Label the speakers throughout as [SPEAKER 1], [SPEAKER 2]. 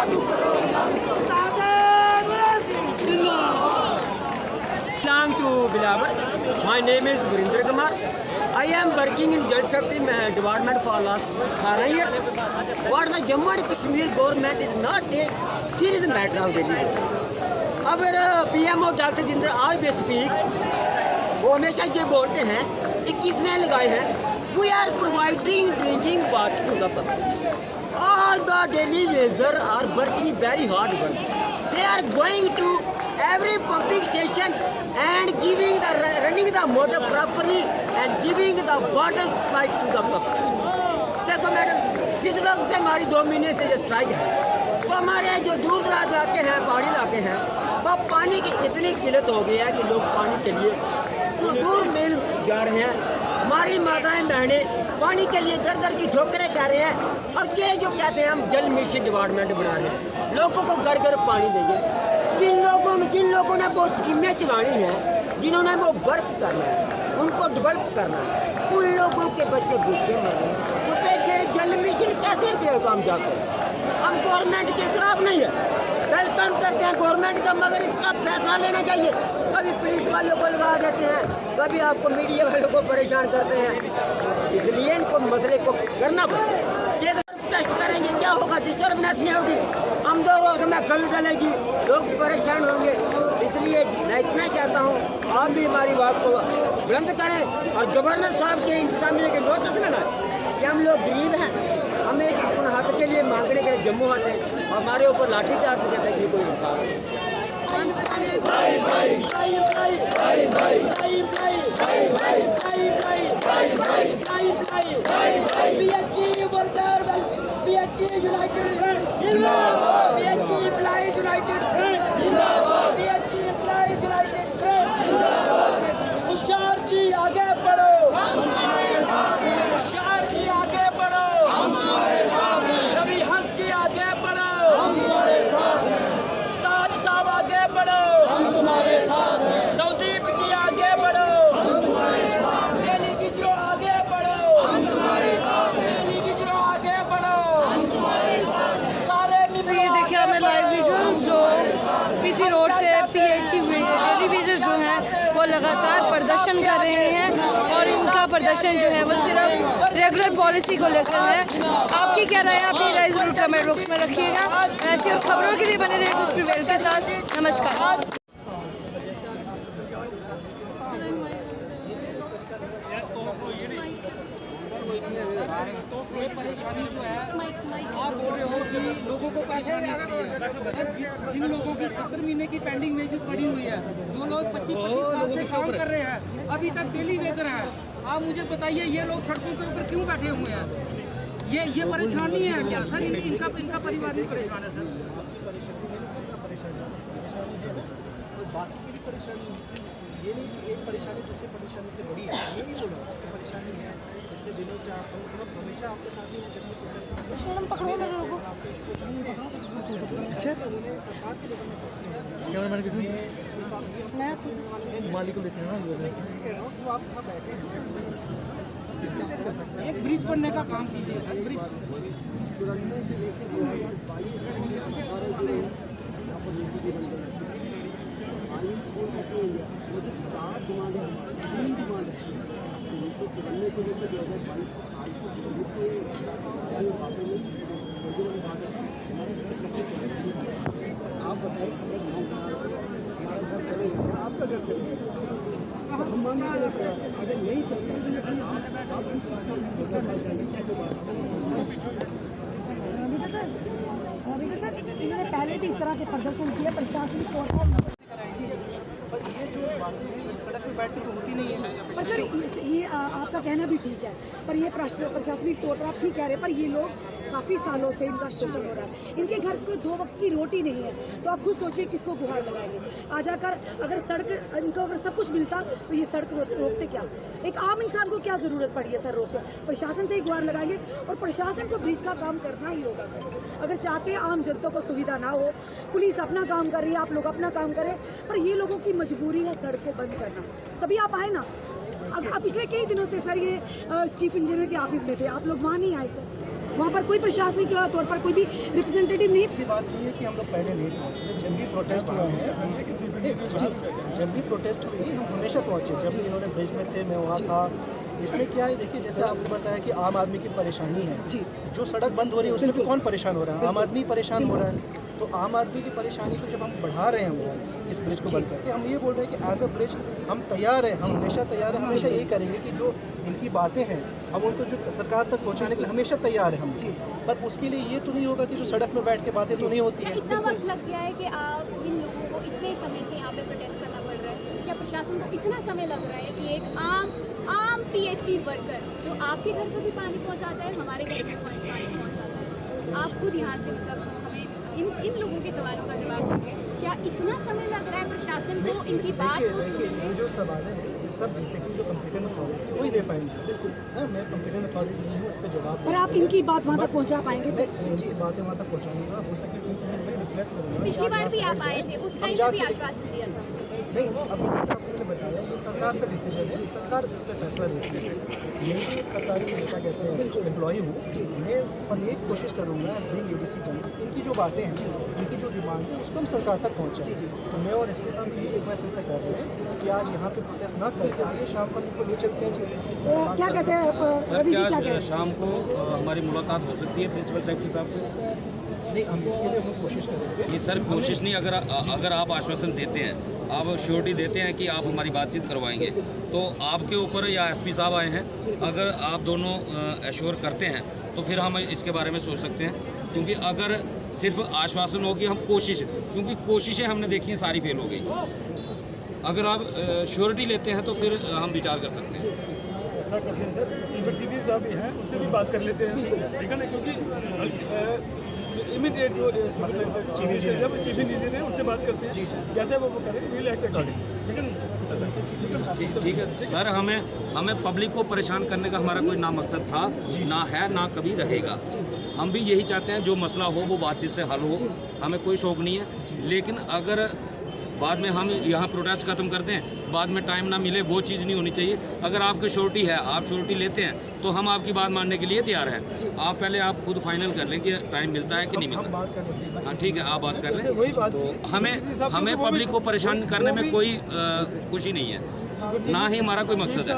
[SPEAKER 1] Belong to Bilawar. My name is Virinder Kumar. I am working in Jal Shakti Department for last 12 years. What the Jammu and Kashmir government is not a serious matter of Delhi. अगर PMO doctor जिंदर आल बे speak वो हमेशा ये बोलते हैं कि किसने लगाए हैं we are providing drinking water to the public all the daily wager are working very hard work they are going to every pumping station and giving the running the motor properly and giving the water supply to the public. देखो madam जिस वक्त से हमारी 2 महीने से ये strike है तो हमारे जो दूर दराज इलाके हैं पहाड़ी इलाके हैं वह पानी की इतनी किल्लत हो गई है कि लोग पानी के लिए तो दूर मील जा रहे हैं। हमारी माताएं बहनें पानी के लिए दर दर की ठोकरें कर रहे हैं और ये जो कहते हैं हम जल मिशन डिपार्टमेंट बना रहे हैं लोगों को घर घर पानी देंगे। जिन लोगों ने वो स्कीमें चलानी है जिन्होंने वो वर्क करना है उनको डेवलप करना है उन लोगों के बच्चे भूखे मर रहे हैं तो फिर जल मिशन कैसे किया काम जाकर हम गवर्नमेंट के खिलाफ नहीं है वेलकम करते हैं गवर्नमेंट का मगर इसका फैसला लेना चाहिए। कभी पुलिस वालों को लगा देते हैं कभी आपको मीडिया वालों को परेशान करते हैं इसलिए इनको मसले को करना पड़ेगा। टेस्ट करेंगे क्या होगा डिस्टर्बनेस नहीं होगी हम दो रोज में गल डलेगी लोग परेशान होंगे इसलिए मैं इतना चाहता हूँ आप भी हमारी बात को बुलंद करें और गवर्नर साहब के इंतजामिया के नोटिस में लाएं कि हम लोग गरीब हैं हमें अपने हक के लिए मांगने के लिए जम्मू आते हैं और हमारे ऊपर लाठी चार्ज कहते हैं कि कोई इंसान United Front, PHC Employees United Front, PHC Employees United Front, होशियार जी आगे बढ़ो, होशियार जी आगे बढ़ो, रवि हंस जी आगे बढ़ो, ताज साहब आगे बढ़ो, नवदीप जी आगे बढ़ो, दिल्ली की जो आगे बढ़ो, दिल्ली की जो आगे बढ़ो।
[SPEAKER 2] तो ये देखिए आपने लाइव विजुअल्स जो पीसी रोड से पीएचसी डेली वेजर्स जो हैं वो लगातार प्रदर्शन कर रहे हैं और इनका प्रदर्शन जो है वो सिर्फ रेगुलर पॉलिसी को लेकर है। आपकी क्या राय है अपनी राय जरूर कमेंट बॉक्स में रखिएगा। ऐसी और खबरों के लिए बने रहे प्रिवेल के साथ। नमस्कार।
[SPEAKER 3] तो ये परेशानी जो है आप बोल रहे हो कि लोगों को परेशानी जिन लोगों की 70 महीने की पेंडिंग वेजेस पड़ी हुई है जो लोग 25-25 साल से काम कर रहे हैं अभी तक डेली वेजर हैं आप मुझे बताइए ये लोग सड़कों के ऊपर क्यों बैठे हुए हैं ये परेशानी है क्या सर इनका परिवार भी परेशान है सर
[SPEAKER 4] बाकी की भी परेशानी ये नहीं कि एक परेशानी दूसरी परेशानी से बड़ी है ये नहीं बोलो परेशानी है इतने दिनों से आप मतलब हमेशा आपके साथ ही
[SPEAKER 2] पकड़ो ना लोगों
[SPEAKER 4] कैमरामैन किसी मालिक को देखना ना जो आप यहाँ बैठे हैं
[SPEAKER 3] एक ब्रिज बनने का काम कीजिए ब्रिज
[SPEAKER 4] 94 से लेकर 2022 में हमारे जो यहाँ पर नीति बन गई आइन पूर्ण करते इंडिया लेकिन 4 डिमांड है 3 डिमांड है 1994 से लेकर 2022 तक आज तक बातें नहीं सर्दी वाली बात है हमारे घर कैसे चलेगा आप बताइए अगर हमारा घर चलेगा आपका घर चलेगा तो हम मांगने के लिए तैयार हैं अगर नहीं चल सकते आप हम किसका कैसे बात करेंगे
[SPEAKER 5] इन्होंने पहले भी इस तरह से प्रदर्शन किया प्रशासनिक तौर पर
[SPEAKER 4] पर ये जो बातें हैं सड़क पे बैठ कर होती नहीं है
[SPEAKER 5] पर सर ये आपका कहना भी ठीक है पर ये प्रशासनिक तौर पर आप ठीक कह रहे हैं पर ये लोग काफ़ी सालों से इनका शोषण हो रहा है इनके घर को 2 वक्त की रोटी नहीं है तो आप खुद सोचिए किसको गुहार लगाएंगे आ जाकर अगर सड़क इनको अगर सब कुछ मिलता तो ये सड़क रोकते क्या एक आम इंसान को क्या ज़रूरत पड़ी है सर रोकते प्रशासन से ही गुहार लगाएंगे और प्रशासन को ब्रिज का काम करना ही होगा सर अगर चाहते हैं आम जनता को सुविधा ना हो पुलिस अपना काम कर रही है आप लोग अपना काम करें पर ये लोगों की मजबूरी है सड़क को बंद करना तभी आप आए ना अब पिछले कई दिनों से सर ये चीफ इंजीनियर के ऑफिस में थे आप लोग वहाँ नहीं आए सर वहाँ पर कोई प्रशासनिक तौर पर कोई भी रिप्रेजेंटेटिव नहीं।
[SPEAKER 4] अच्छी बात ये है कि हम लोग पहले नहीं पहुँचे, जब भी प्रोटेस्ट हुआ है, जब भी प्रोटेस्ट हुई हम हमेशा पहुँचे। जब भी इन्होंने ब्रिज में थे मैं वहाँ था। इसमें क्या है, देखिए जैसे आपको बताया कि आम आदमी की परेशानी है, जो सड़क बंद हो रही है उसमें भी कौन परेशान हो रहा है? आम आदमी परेशान हो रहा है। तो आम आदमी की परेशानी को जब हम बढ़ा रहे हैं इस ब्रिज को बंद करके, हम ये बोल रहे हैं कि एज अ ब्रिज हम तैयार हैं, हम हमेशा तैयार हैं, हमेशा यही करेंगे कि जो इनकी बातें हैं हम उनको जो सरकार तक पहुंचाने के लिए हमेशा तैयार हैं हम। पर उसके लिए ये तो नहीं होगा कि जो सड़क में बैठ के बातें तो नहीं होती है।
[SPEAKER 6] इतना वक्त लग गया है कि आप इन लोगों को इतने समय से यहाँ पे प्रोटेस्ट करना पड़ रहा है, क्या प्रशासन को इतना समय लग रहा है कि एक आम PHE वर्कर जो आपके घर पर भी पानी पहुँचाता है, हमारे घर पर पानी पहुँचाता है, आप खुद यहाँ से मतलब हमें इन लोगों के सवालों का जवाब दीजिए। क्या इतना समय लग रहा है प्रशासन को इनकी बात को सुनने में?
[SPEAKER 4] ये जो सवाल है ये सब बेसिकली जो कंप्यूटर अथॉरिटी वही दे पाएंगे। बिल्कुल मैं कंप्यूटर अथॉरिटी नहीं हूँ, उस पर जवाब।
[SPEAKER 5] पर आप इनकी बात वहाँ तक पहुँचा पाएंगे?
[SPEAKER 4] मैं इनकी बातें वहाँ तक पहुँचाऊंगा, हो सके तो मैं रिक्वेस्ट करूँगा।
[SPEAKER 6] पिछली बार भी आप आए थे, उस टाइम भी आश्वासन दिया था।
[SPEAKER 4] नहीं, अभी जैसे आपको मैंने बताया ये सरकार का डिसीजन है, सरकार इस पर फैसला लेती है। मैं भी एक सरकारी नेता कहते हैं एम्प्लॉई हूँ, मैं और एक कोशिश करूँगा ADC इनकी जो बातें हैं, इनकी जो डिमांड है उसको हम सरकार तक पहुँचाएं। तो मैं और SP साहब ये रिक्वेस्ट इनसे कर रहे हैं कि आज यहाँ पे प्रोटेस्ट ना करके आगे शाम को इनको ले चलते हैं।
[SPEAKER 5] क्या कहते हैं रवि जी, क्या कहते हैं?
[SPEAKER 7] शाम को हमारी मुलाकात हो सकती है प्रिंसिपल सेक्रेटरी साहब से?
[SPEAKER 4] नहीं, हम इसके लिए हम कोशिश करेंगे।
[SPEAKER 7] ये सर कोशिश नहीं, अगर आप आश्वासन देते हैं, आप श्योरिटी देते हैं कि आप हमारी बातचीत करवाएंगे, तो आपके ऊपर या SP साहब आए हैं, अगर आप दोनों एश्योर करते हैं तो फिर हम इसके बारे में सोच सकते हैं। क्योंकि अगर सिर्फ आश्वासन होगी, हम कोशिश, क्योंकि कोशिशें हमने देखी हैं सारी फेल हो गई। अगर आप श्योरिटी लेते हैं तो फिर हम विचार कर सकते हैं।
[SPEAKER 8] ऐसा करते हैं सर, चीफ दीदी साहब भी हैं, उनसे भी बात कर लेते हैं, ठीक है ना? क्योंकि इमीडिएट जो मसले जब चीफ दीदी ने उनसे बात करते हैं, जैसे वो करें विल एक्ट अकॉर्डिंग, ठीक है ना?
[SPEAKER 7] ठीक है सर, हमें पब्लिक को परेशान करने का हमारा कोई ना मकसद था, ना है, ना कभी रहेगा। हम भी यही चाहते हैं जो मसला हो वो बातचीत से हल हो, हमें कोई शौक नहीं है। लेकिन अगर बाद में हम यहाँ प्रोटेस्ट खत्म करते हैं, बाद में टाइम ना मिले, वो चीज़ नहीं होनी चाहिए। अगर आपकी श्योरिटी है, आप श्योरिटी लेते हैं, तो हम आपकी बात मानने के लिए तैयार हैं। आप पहले आप खुद फाइनल कर लें कि टाइम मिलता है कि नहीं मिलता। हाँ ठीक है, आप बात कर लें। तो हमें पब्लिक को परेशान करने में कोई खुशी नहीं है, ना ही हमारा कोई मकसद है।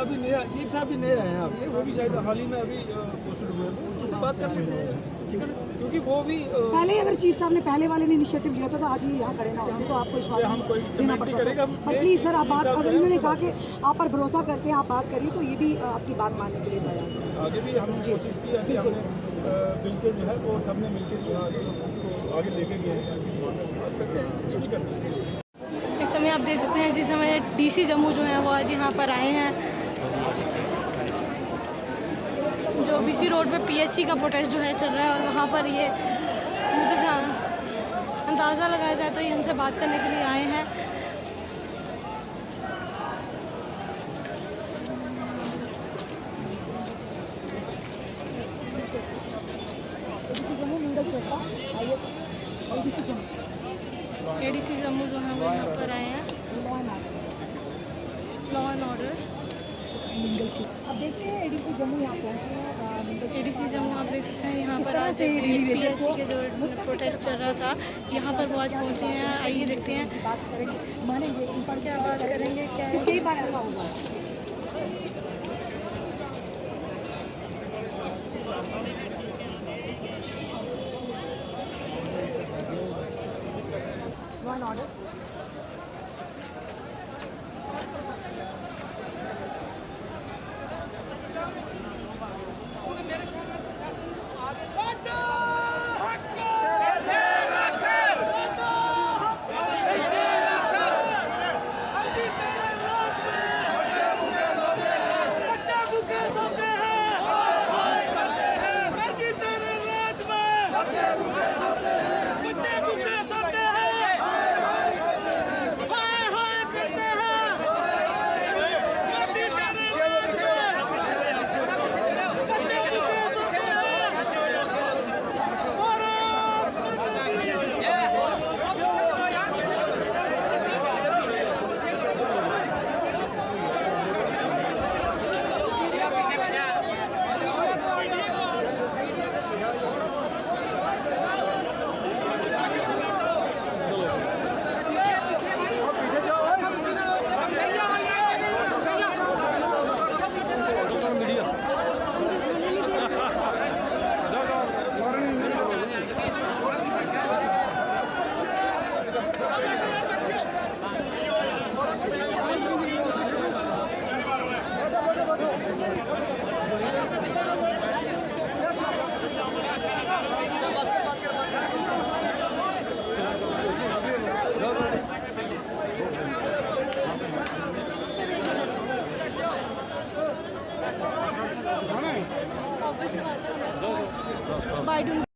[SPEAKER 8] चीफ साहब भी नए आए हैं आपके, वो भी शायद हाल ही में अभी पोस्टेड हुए हैं, उनसे बात कर लेते हैं, ठीक है ना? क्योंकि वो भी
[SPEAKER 5] पहले अगर चीफ साहब ने पहले वाले ने इनिशिएटिव लिया था तो आज ही यहाँ खड़े ना होते, तो आपको विश्वास देना पड़ता है। पर प्लीज़ सर, आप बात, अगर इन्होंने कहा कि आप पर भरोसा करते हैं, आप बात करिए, तो ये भी आपकी बात मानने के लिए तैयार है।
[SPEAKER 8] आगे भी हमने कोशिश की है कि हमने मिलकर जो है वो सबने मिलकर आगे लेके गए हैं।
[SPEAKER 2] इस समय आप देख सकते हैं, जिस समय DC जम्मू जो है वो आज यहाँ पर आए हैं। जो BC रोड पे PHE का प्रोटेस्ट जो है चल रहा है, और वहाँ पर ये मुझे जहाँ अंदाज़ा लगाया जाए तो ये इनसे बात करने के लिए आए हैं। ADC जम्मू जो है वो यहाँ पर आए हैं, लॉ एंड ऑर्डर।
[SPEAKER 5] अब देखते हैं ADC जम्मू यहाँ पहुँचे हैं।
[SPEAKER 2] ADC जम्मू आप देख सकते हैं, यहाँ पर आज
[SPEAKER 5] से रिलीविएशन
[SPEAKER 2] PHE के जो प्रोटेस्ट चल रहा था, यहाँ पर वो आज पहुँचे हैं। आइए देखते हैं
[SPEAKER 5] बात करेंगे, मानेंगे इन पर
[SPEAKER 2] क्या बात करेंगे, क्या है।
[SPEAKER 5] कई बार ऐसा हुआ है। ऑर्डर